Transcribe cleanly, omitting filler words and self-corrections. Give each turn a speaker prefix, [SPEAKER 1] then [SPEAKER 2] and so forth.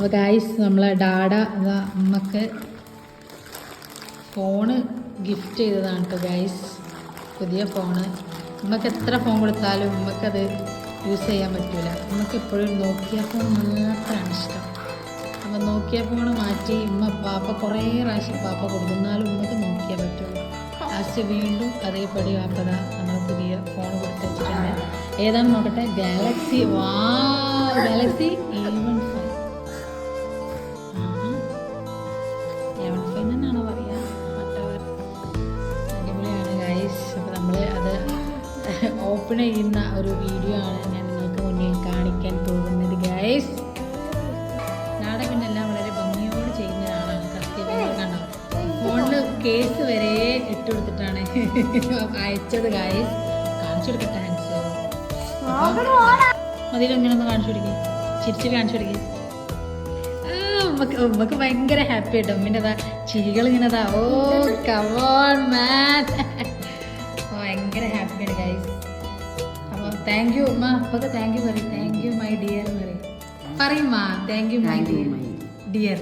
[SPEAKER 1] അപ്പോൾ ഗൈസ് നമ്മളെ ഡാഡ അതാ അമ്മക്ക് ഫോണ് ഗിഫ്റ്റ് ചെയ്തതാണ് കേട്ടോ ഗൈസ്. പുതിയ ഫോണ്. നമുക്ക് എത്ര ഫോൺ കൊടുത്താലും നമുക്കത് യൂസ് ചെയ്യാൻ പറ്റില്ല. നമുക്ക് എപ്പോഴും നോക്കിയ ഫോൺ മാത്രമാണ് ഇഷ്ടം. അപ്പോൾ നോക്കിയ ഫോൺ മാറ്റി പാപ്പ കുറേ പ്രാവശ്യം പാപ്പ കൊടുക്കുന്നാലും നമുക്ക് നോക്കിയാൽ പറ്റുള്ളൂ. ലാസ്റ്റ് വീണ്ടും അതേപടി പാപ്പതാ നമ്മൾ പുതിയ ഫോൺ കൊടുത്ത് വെച്ചിട്ടുണ്ട്. ഏതാണെന്ന് നോക്കട്ടെ. ഗാലക്സി. ഗാലക്സി A15 A15 എന്നാണോ പറയുക? അടിപൊളിയാണ് ഗൈസ്. അപ്പോൾ നമ്മൾ അത് ഓപ്പൺ ചെയ്യുന്ന ഒരു വീഡിയോ ആണ് ഞാൻ നിങ്ങൾക്ക് മുന്നിൽ കാണിക്കാൻ പോകുന്നത് ഗൈസ്. നാളെ പിന്നെ എല്ലാം വളരെ ഭംഗിയോട് ചെയ്യുന്ന ഒരാളാണ്. കൃത്യമായി കണ്ടോ, ഫോണിൽ കേസ് വരെ ഇട്ട് കൊടുത്തിട്ടാണ് അയച്ചത് ഗൈസ്. കാണിച്ചു കൊടുക്കട്ടെ ഹാൻഡ്സ്. അതിലെങ്ങനെ ഒന്ന് കാണിച്ചു കൊടുക്കുക, ചിരിച്ചിട്ട് കാണിച്ചു കൊടുക്കുക. നമുക്ക് ഭയങ്കര ഹാപ്പി ആയിട്ടോ. ഉമ്മിൻ്റെതാ ചിരികൾ ഇങ്ങനെതാ. ഓ കമോൺ മാൻ. ഭയങ്കര ഹാപ്പിയാണ് ഗൈസ്. അപ്പോൾ താങ്ക് യു ഉമ്മ. അപ്പോൾ താങ്ക് യു പറയും. താങ്ക് യു മൈ ഡിയർ എന്ന് പറയും. പറയുമ്മാ താങ്ക് യു മൈ ഡിയർ.